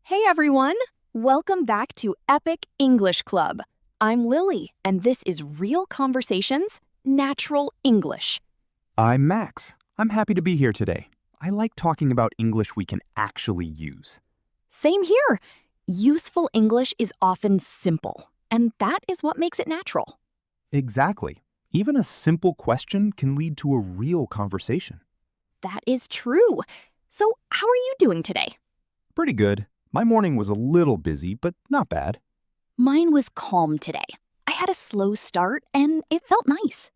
Hey everyone! Welcome back to Epic English Club. I'm Lily, and this is Real Conversations, Natural English. I'm Max. I'm happy to be here today. I like talking about English we can actually use. Same here. Useful English is often simple, and that is what makes it natural. Exactly. Even a simple question can lead to a real conversation. That is true. So, how are you doing today? Pretty good. My morning was a little busy, but not bad. Mine was calm today. I had a slow start, and it felt nice.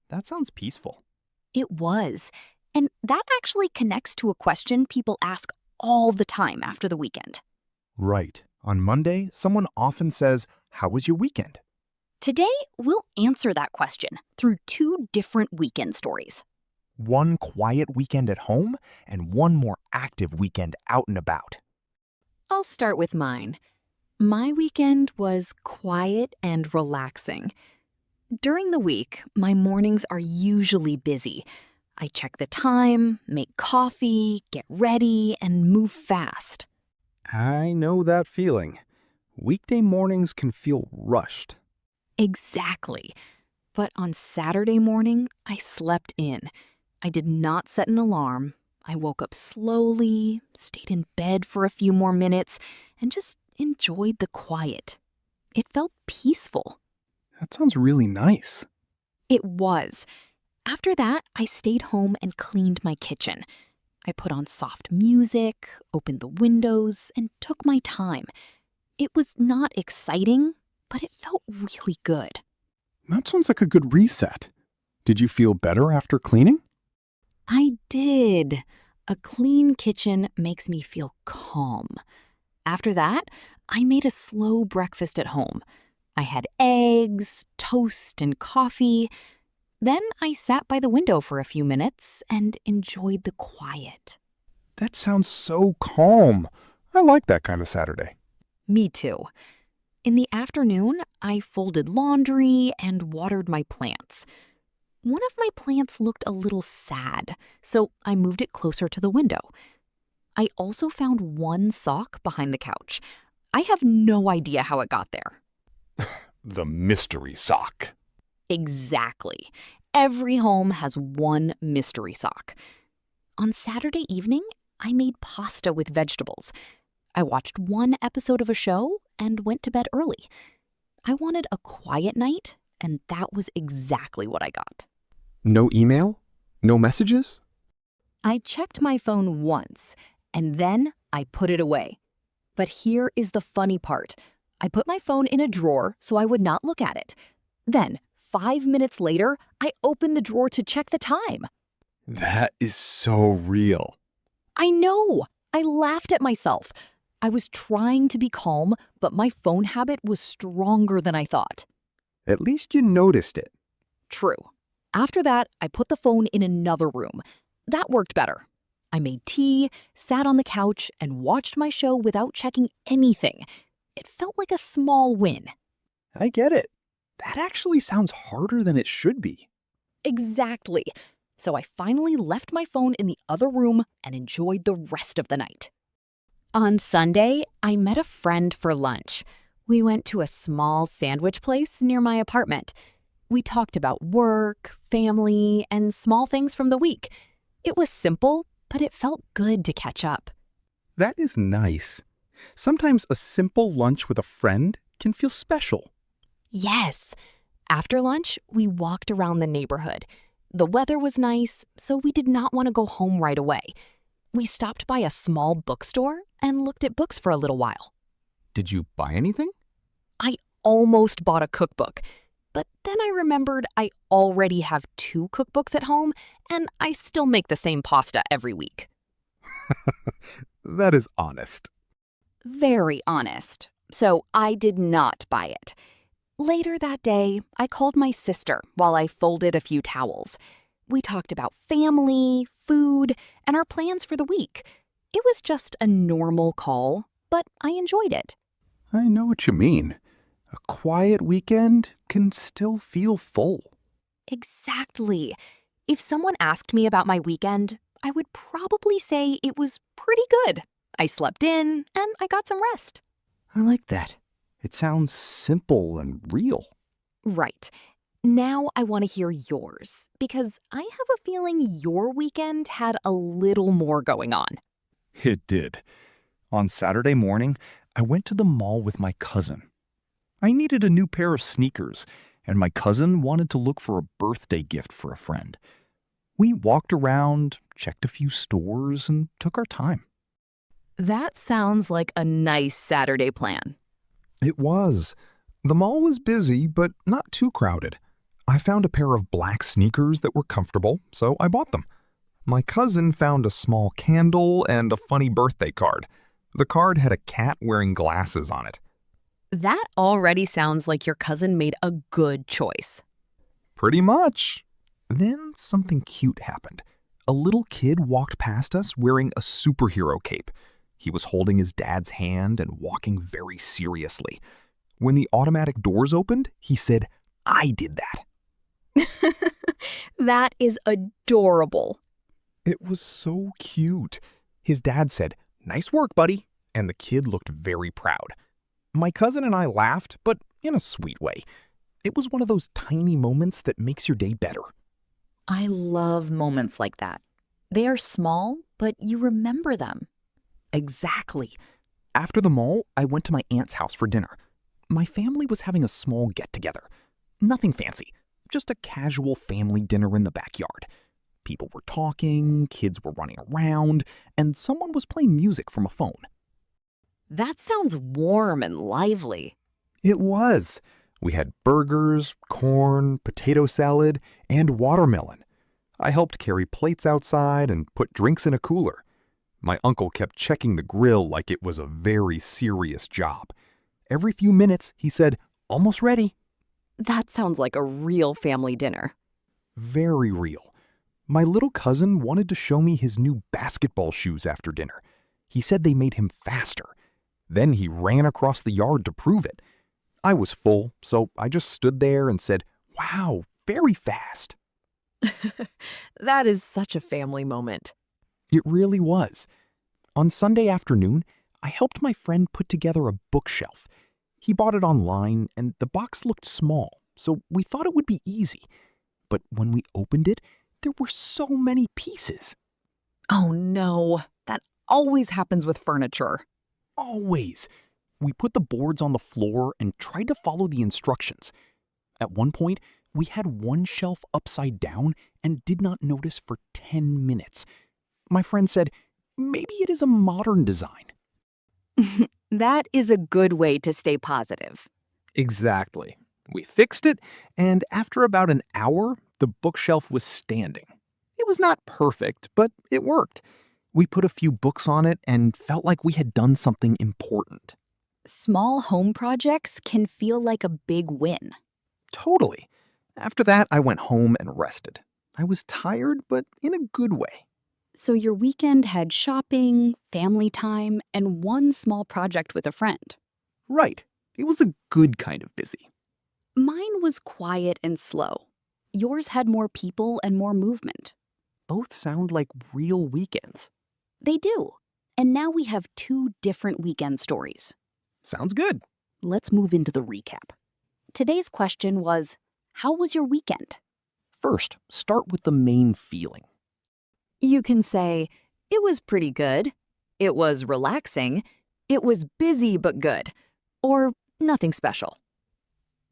That sounds peaceful. It was. And that actually connects to a question people ask all the time after the weekend. Right. On Monday, someone often says, "How was your weekend?" Today, we'll answer that question through two different weekend stories. One quiet weekend at home and one more active weekend out and about. I'll start with mine. My weekend was quiet and relaxing. During the week, my mornings are usually busy. I check the time, make coffee, get ready, and move fast. I know that feeling. Weekday mornings can feel rushed. Exactly. But on Saturday morning, I slept in. I did not set an alarm. I woke up slowly, stayed in bed for a few more minutes, and just enjoyed the quiet. It felt peaceful. That sounds really nice. It was. After that, I stayed home and cleaned my kitchen. I put on soft music, opened the windows, and took my time. It was not exciting, but it felt really good. That sounds like a good reset. Did you feel better after cleaning? I did. A clean kitchen makes me feel calm. After that, I made a slow breakfast at home. I had eggs, toast, and coffee. Then I sat by the window for a few minutes and enjoyed the quiet. That sounds so calm. I like that kind of Saturday. Me too. In the afternoon, I folded laundry and watered my plants. One of my plants looked a little sad, so I moved it closer to the window. I also found one sock behind the couch. I have no idea how it got there. The mystery sock. Exactly. Every home has one mystery sock. On Saturday evening, I made pasta with vegetables. I watched one episode of a show and went to bed early. I wanted a quiet night, and that was exactly what I got. No email? No messages? I checked my phone once, and then I put it away. But here is the funny part. I put my phone in a drawer so I would not look at it. Then, 5 minutes later, I opened the drawer to check the time. That is so real. I know. I laughed at myself. I was trying to be calm, but my phone habit was stronger than I thought. At least you noticed it. True. After that, I put the phone in another room. That worked better. I made tea, sat on the couch, and watched my show without checking anything. It felt like a small win. I get it. That actually sounds harder than it should be. Exactly. So I finally left my phone in the other room and enjoyed the rest of the night. On Sunday, I met a friend for lunch. We went to a small sandwich place near my apartment. We talked about work, family, and small things from the week. It was simple, but it felt good to catch up. That is nice. Sometimes a simple lunch with a friend can feel special. Yes. After lunch, we walked around the neighborhood. The weather was nice, so we did not want to go home right away. We stopped by a small bookstore and looked at books for a little while. Did you buy anything? I almost bought a cookbook, but then I remembered I already have 2 cookbooks at home, and I still make the same pasta every week. That is honest. Very honest. So I did not buy it. Later that day, I called my sister while I folded a few towels. We talked about family, food, and our plans for the week. It was just a normal call, but I enjoyed it. I know what you mean. A quiet weekend can still feel full. Exactly. If someone asked me about my weekend, I would probably say it was pretty good. I slept in, and I got some rest. I like that. It sounds simple and real. Right. Now I want to hear yours, because I have a feeling your weekend had a little more going on. It did. On Saturday morning, I went to the mall with my cousin. I needed a new pair of sneakers, and my cousin wanted to look for a birthday gift for a friend. We walked around, checked a few stores, and took our time. That sounds like a nice Saturday plan. It was. The mall was busy, but not too crowded. I found a pair of black sneakers that were comfortable, so I bought them. My cousin found a small candle and a funny birthday card. The card had a cat wearing glasses on it. That already sounds like your cousin made a good choice. Pretty much. Then something cute happened. A little kid walked past us wearing a superhero cape. He was holding his dad's hand and walking very seriously. When the automatic doors opened, he said, "I did that." That is adorable. It was so cute. His dad said, "Nice work, buddy," and the kid looked very proud. My cousin and I laughed, but in a sweet way. It was one of those tiny moments that makes your day better. I love moments like that. They are small, but you remember them. Exactly. After the mall, I went to my aunt's house for dinner. My family was having a small get-together. Nothing fancy, just a casual family dinner in the backyard. People were talking, kids were running around, and someone was playing music from a phone. That sounds warm and lively. It was. We had burgers, corn, potato salad, and watermelon. I helped carry plates outside and put drinks in a cooler. My uncle kept checking the grill like it was a very serious job. Every few minutes, he said, "Almost ready." That sounds like a real family dinner. Very real. My little cousin wanted to show me his new basketball shoes after dinner. He said they made him faster. Then he ran across the yard to prove it. I was full, so I just stood there and said, "Wow, very fast." That is such a family moment. It really was. On Sunday afternoon, I helped my friend put together a bookshelf. He bought it online, and the box looked small, so we thought it would be easy. But when we opened it, there were so many pieces. Oh no, that always happens with furniture. Always. We put the boards on the floor and tried to follow the instructions. At one point, we had one shelf upside down and did not notice for 10 minutes. My friend said, "Maybe it is a modern design." That is a good way to stay positive. Exactly. We fixed it, and after about an hour, the bookshelf was standing. It was not perfect, but it worked. We put a few books on it and felt like we had done something important. Small home projects can feel like a big win. Totally. After that, I went home and rested. I was tired, but in a good way. So your weekend had shopping, family time, and one small project with a friend. Right. It was a good kind of busy. Mine was quiet and slow. Yours had more people and more movement. Both sound like real weekends. They do. And now we have two different weekend stories. Sounds good. Let's move into the recap. Today's question was, how was your weekend? First, start with the main feeling. You can say, it was pretty good. It was relaxing. It was busy but good. Or nothing special.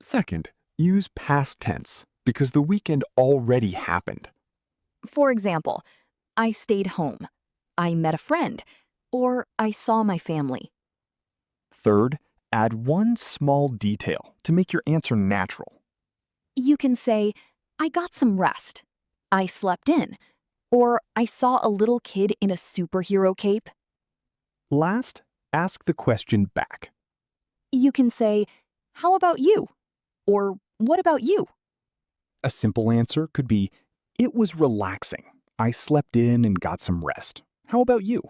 Second, use past tense because the weekend already happened. For example, I stayed home. I met a friend. Or I saw my family. Third, add one small detail to make your answer natural. You can say, I got some rest. I slept in. Or I saw a little kid in a superhero cape. Last, ask the question back. You can say, how about you? Or what about you? A simple answer could be, it was relaxing. I slept in and got some rest. How about you?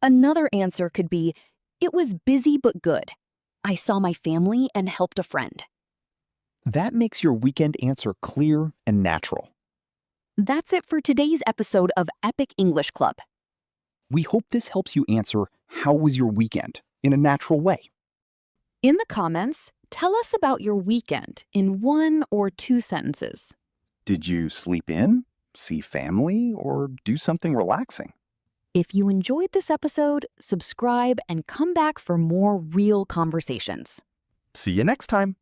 Another answer could be, it was busy but good. I saw my family and helped a friend. That makes your weekend answer clear and natural. That's it for today's episode of Epic English Club. We hope this helps you answer, How was your weekend in a natural way? In the comments, tell us about your weekend in 1 or 2 sentences. Did you sleep in, see family, or do something relaxing? If you enjoyed this episode, subscribe and come back for more real conversations. See you next time.